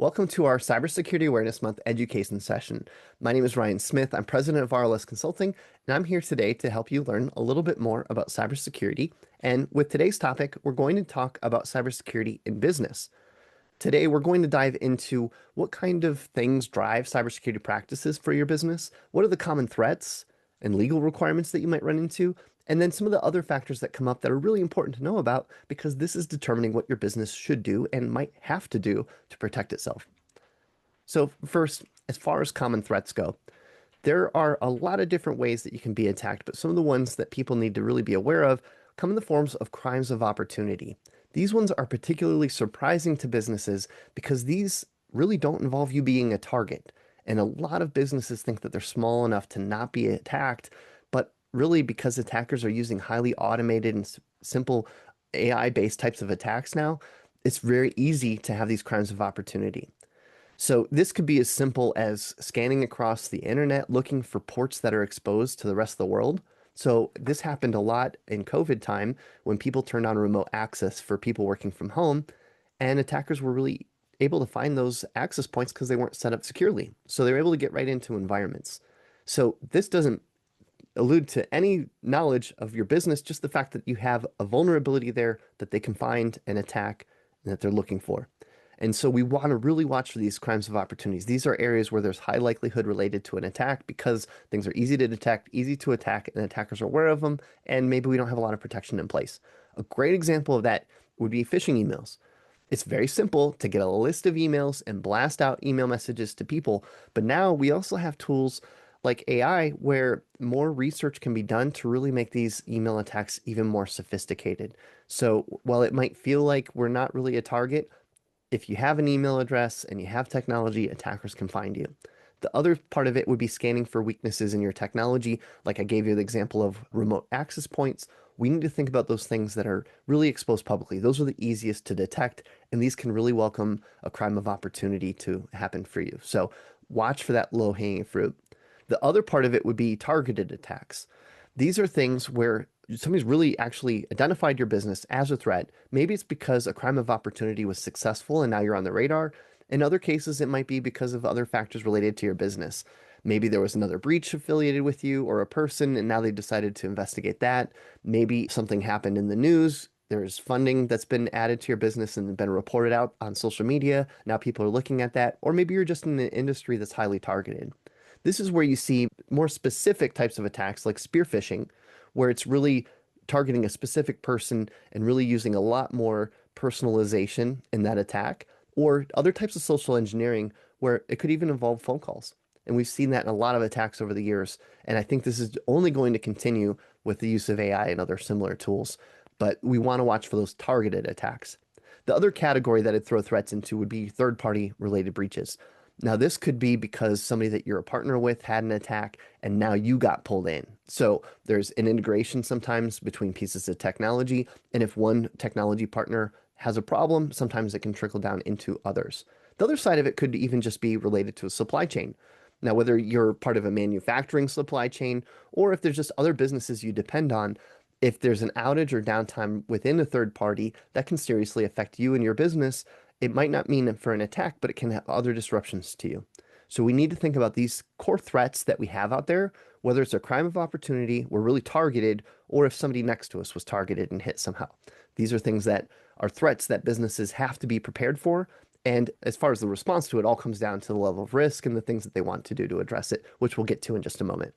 Welcome to our Cybersecurity Awareness Month education session. My name is Ryan Smith. I'm president of RLS Consulting, and I'm here today to help you learn a little bit more about cybersecurity. And with today's topic, we're going to talk about cybersecurity in business. Today, we're going to dive into what kind of things drive cybersecurity practices for your business, what are the common threats and legal requirements that you might run into, and then some of the other factors that come up that are really important to know about because this is determining what your business should do and might have to do to protect itself. So first, as far as common threats go, there are a lot of different ways that you can be attacked, but some of the ones that people need to really be aware of come in the forms of crimes of opportunity. These ones are particularly surprising to businesses because these really don't involve you being a target. And a lot of businesses think that they're small enough to not be attacked, but really because attackers are using highly automated and simple AI-based types of attacks now, it's very easy to have these crimes of opportunity. So this could be as simple as scanning across the internet, looking for ports that are exposed to the rest of the world. So this happened a lot in COVID time when people turned on remote access for people working from home, and attackers were really able to find those access points because they weren't set up securely. So they were able to get right into environments. So this doesn't allude to any knowledge of your business, just the fact that you have a vulnerability there that they can find and attack and that they're looking for. And so we want to really watch for these crimes of opportunities. These are areas where there's high likelihood related to an attack because things are easy to detect, easy to attack, and attackers are aware of them, and maybe we don't have a lot of protection in place. A great example of that would be phishing emails. It's very simple to get a list of emails and blast out email messages to people, but now we also have tools like AI where more research can be done to really make these email attacks even more sophisticated. So while it might feel like we're not really a target, if you have an email address and you have technology, attackers can find you. The other part of it would be scanning for weaknesses in your technology. Like I gave you the example of remote access points. We need to think about those things that are really exposed publicly. Those are the easiest to detect, and these can really welcome a crime of opportunity to happen for you. So watch for that low-hanging fruit. The other part of it would be targeted attacks. These are things where somebody's really actually identified your business as a threat. Maybe it's because a crime of opportunity was successful and now you're on the radar. In other cases, it might be because of other factors related to your business. Maybe there was another breach affiliated with you or a person, and now they decided to investigate that. Maybe something happened in the news. There's funding that's been added to your business and been reported out on social media. Now people are looking at that. Or maybe you're just in an industry that's highly targeted. This is where you see more specific types of attacks like spear phishing, where it's really targeting a specific person and really using a lot more personalization in that attack, or other types of social engineering where it could even involve phone calls. And we've seen that in a lot of attacks over the years. And I think this is only going to continue with the use of AI and other similar tools. But we want to watch for those targeted attacks. The other category that I'd throw threats into would be third-party related breaches. Now, this could be because somebody that you're a partner with had an attack and now you got pulled in. So there's an integration sometimes between pieces of technology. And if one technology partner has a problem, sometimes it can trickle down into others. The other side of it could even just be related to a supply chain. Now, whether you're part of a manufacturing supply chain or if there's just other businesses you depend on, if there's an outage or downtime within a third party, that can seriously affect you and your business. It might not mean for an attack, but it can have other disruptions to you. So we need to think about these core threats that we have out there, whether it's a crime of opportunity, we're really targeted, or if somebody next to us was targeted and hit somehow. These are things that are threats that businesses have to be prepared for. And as far as the response to it, all comes down to the level of risk and the things that they want to do to address it, which we'll get to in just a moment.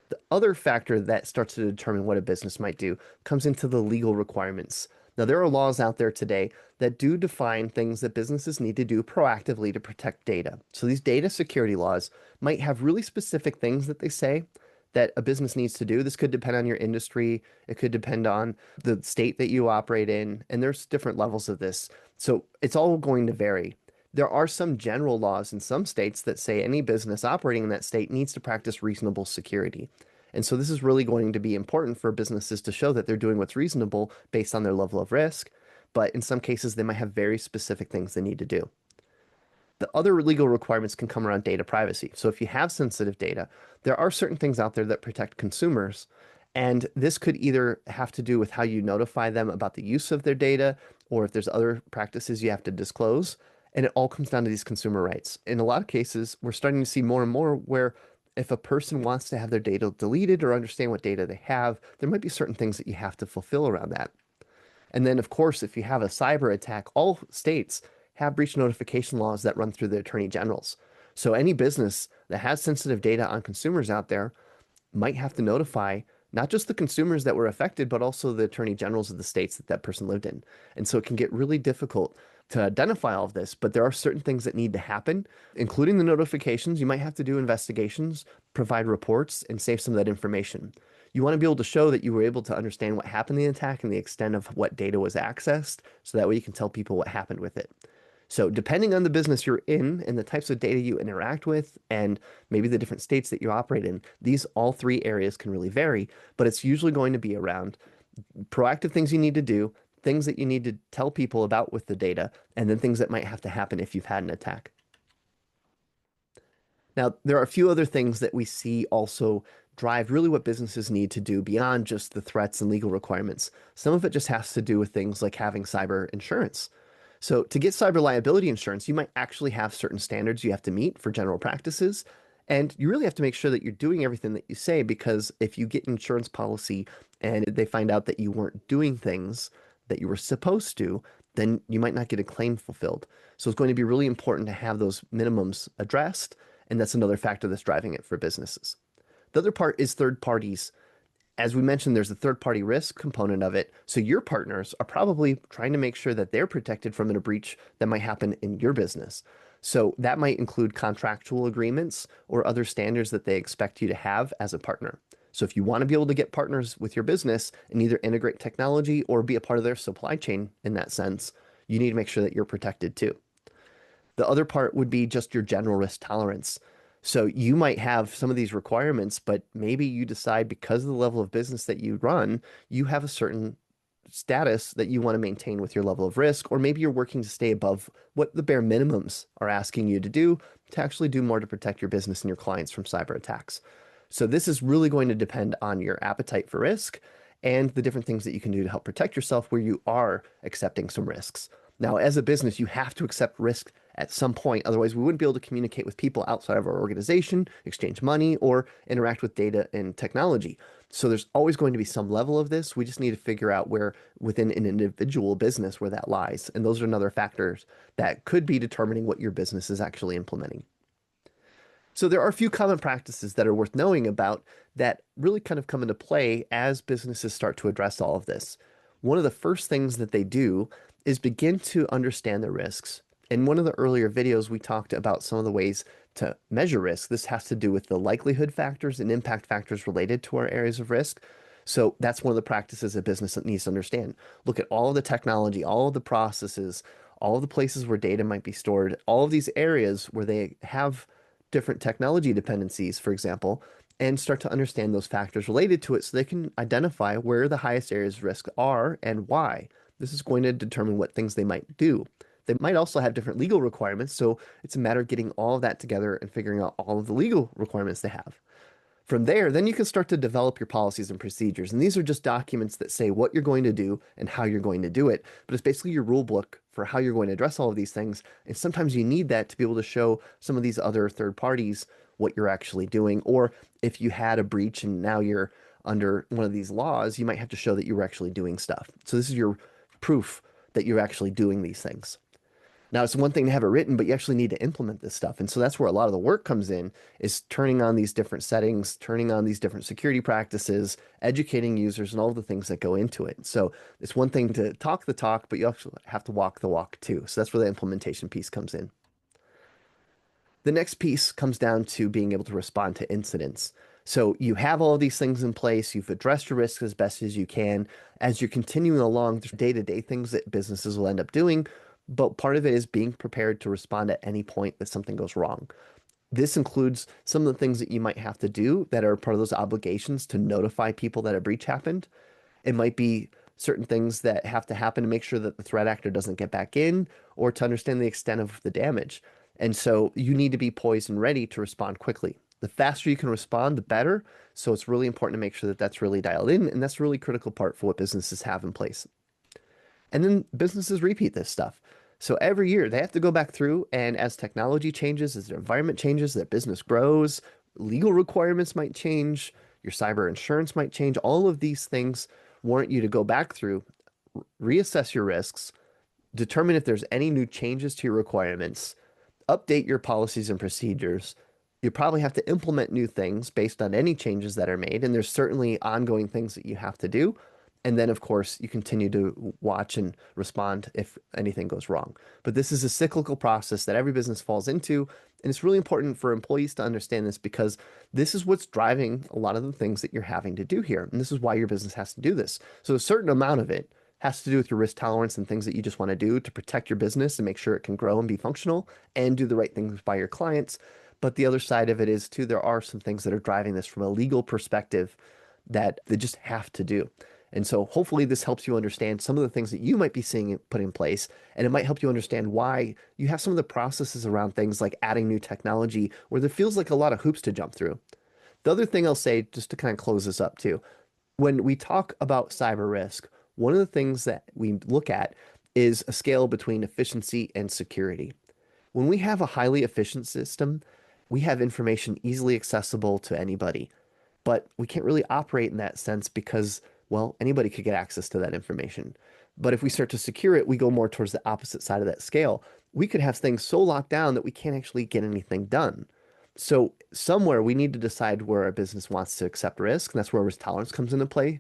The other factor that starts to determine what a business might do comes into the legal requirements. Now, there are laws out there today that do define things that businesses need to do proactively to protect data. So these data security laws might have really specific things that they say that a business needs to do. This could depend on your industry. It could depend on the state that you operate in. And there's different levels of this. So it's all going to vary. There are some general laws in some states that say any business operating in that state needs to practice reasonable security. And so this is really going to be important for businesses to show that they're doing what's reasonable based on their level of risk. But in some cases, they might have very specific things they need to do. The other legal requirements can come around data privacy. So if you have sensitive data, there are certain things out there that protect consumers. And this could either have to do with how you notify them about the use of their data, or if there's other practices you have to disclose. And it all comes down to these consumer rights. In a lot of cases, we're starting to see more and more where if a person wants to have their data deleted or understand what data they have, there might be certain things that you have to fulfill around that. And then, of course, if you have a cyber attack, all states have breach notification laws that run through the attorney generals. So any business that has sensitive data on consumers out there might have to notify not just the consumers that were affected, but also the attorney generals of the states that that person lived in. And so it can get really difficult to identify all of this, but there are certain things that need to happen, including the notifications. You might have to do investigations, provide reports, and save some of that information. You want to be able to show that you were able to understand what happened in the attack and the extent of what data was accessed, so that way you can tell people what happened with it. So depending on the business you're in and the types of data you interact with and maybe the different states that you operate in, these all three areas can really vary, but it's usually going to be around proactive things you need to do, things that you need to tell people about with the data, and then things that might have to happen if you've had an attack. Now, there are a few other things that we see also drive really what businesses need to do beyond just the threats and legal requirements. Some of it just has to do with things like having cyber insurance. So to get cyber liability insurance, you might actually have certain standards you have to meet for general practices. And you really have to make sure that you're doing everything that you say, because if you get an insurance policy and they find out that you weren't doing things that you were supposed to, then you might not get a claim fulfilled. So it's going to be really important to have those minimums addressed. And that's another factor that's driving it for businesses. The other part is third parties. As we mentioned, there's a third party risk component of it. So your partners are probably trying to make sure that they're protected from a breach that might happen in your business. So that might include contractual agreements or other standards that they expect you to have as a partner. So if you want to be able to get partners with your business and either integrate technology or be a part of their supply chain in that sense, you need to make sure that you're protected too. The other part would be just your general risk tolerance. So you might have some of these requirements, but maybe you decide because of the level of business that you run, you have a certain status that you want to maintain with your level of risk, or maybe you're working to stay above what the bare minimums are asking you to do to actually do more to protect your business and your clients from cyber attacks. So this is really going to depend on your appetite for risk and the different things that you can do to help protect yourself where you are accepting some risks. Now, as a business, you have to accept risk at some point. Otherwise, we wouldn't be able to communicate with people outside of our organization, exchange money, or interact with data and technology. So there's always going to be some level of this. We just need to figure out where within an individual business where that lies. And those are another factors that could be determining what your business is actually implementing. So there are a few common practices that are worth knowing about that really kind of come into play as businesses start to address all of this. One of the first things that they do is begin to understand the risks. In one of the earlier videos, we talked about some of the ways to measure risk. This has to do with the likelihood factors and impact factors related to our areas of risk. So that's one of the practices a business needs to understand. Look at all of the technology, all of the processes, all of the places where data might be stored, all of these areas where they have different technology dependencies, for example, and start to understand those factors related to it so they can identify where the highest areas of risk are and why. This is going to determine what things they might do. They might also have different legal requirements, so it's a matter of getting all of that together and figuring out all of the legal requirements they have. From there, then you can start to develop your policies and procedures. And these are just documents that say what you're going to do and how you're going to do it. But it's basically your rule book for how you're going to address all of these things. And sometimes you need that to be able to show some of these other third parties what you're actually doing. Or if you had a breach and now you're under one of these laws, you might have to show that you were actually doing stuff. So this is your proof that you're actually doing these things. Now, it's one thing to have it written, but you actually need to implement this stuff. And so that's where a lot of the work comes in, is turning on these different settings, turning on these different security practices, educating users, and all the things that go into it. So it's one thing to talk the talk, but you also have to walk the walk too. So that's where the implementation piece comes in. The next piece comes down to being able to respond to incidents. So you have all of these things in place, you've addressed your risks as best as you can. As you're continuing along, there's day-to-day things that businesses will end up doing, but part of it is being prepared to respond at any point that something goes wrong. This includes some of the things that you might have to do that are part of those obligations to notify people that a breach happened. It might be certain things that have to happen to make sure that the threat actor doesn't get back in or to understand the extent of the damage. And so you need to be poised and ready to respond quickly. The faster you can respond, the better. So it's really important to make sure that that's really dialed in. And that's a really critical part for what businesses have in place. And then businesses repeat this stuff. So every year they have to go back through, and as technology changes, as their environment changes, their business grows, legal requirements might change, your cyber insurance might change. All of these things warrant you to go back through, reassess your risks, determine if there's any new changes to your requirements, update your policies and procedures. You probably have to implement new things based on any changes that are made, and there's certainly ongoing things that you have to do. And then, of course, you continue to watch and respond if anything goes wrong. But this is a cyclical process that every business falls into. And it's really important for employees to understand this because this is what's driving a lot of the things that you're having to do here. And this is why your business has to do this. So a certain amount of it has to do with your risk tolerance and things that you just want to do to protect your business and make sure it can grow and be functional and do the right things by your clients. But the other side of it is too, there are some things that are driving this from a legal perspective that they just have to do. And so hopefully this helps you understand some of the things that you might be seeing put in place, and it might help you understand why you have some of the processes around things like adding new technology where there feels like a lot of hoops to jump through. The other thing I'll say, just to kind of close this up too, when we talk about cyber risk, one of the things that we look at is a scale between efficiency and security. When we have a highly efficient system, we have information easily accessible to anybody, but we can't really operate in that sense because, well, anybody could get access to that information. But if we start to secure it, we go more towards the opposite side of that scale. We could have things so locked down that we can't actually get anything done. So somewhere we need to decide where our business wants to accept risk, and that's where risk tolerance comes into play.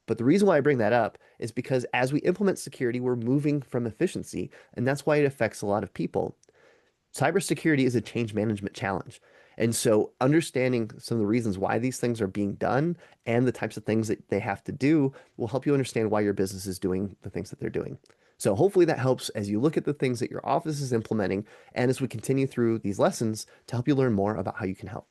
But the reason why I bring that up is because as we implement security, we're moving from efficiency, and that's why it affects a lot of people. Cybersecurity is a change management challenge. And so understanding some of the reasons why these things are being done and the types of things that they have to do will help you understand why your business is doing the things that they're doing. So hopefully that helps as you look at the things that your office is implementing and as we continue through these lessons to help you learn more about how you can help.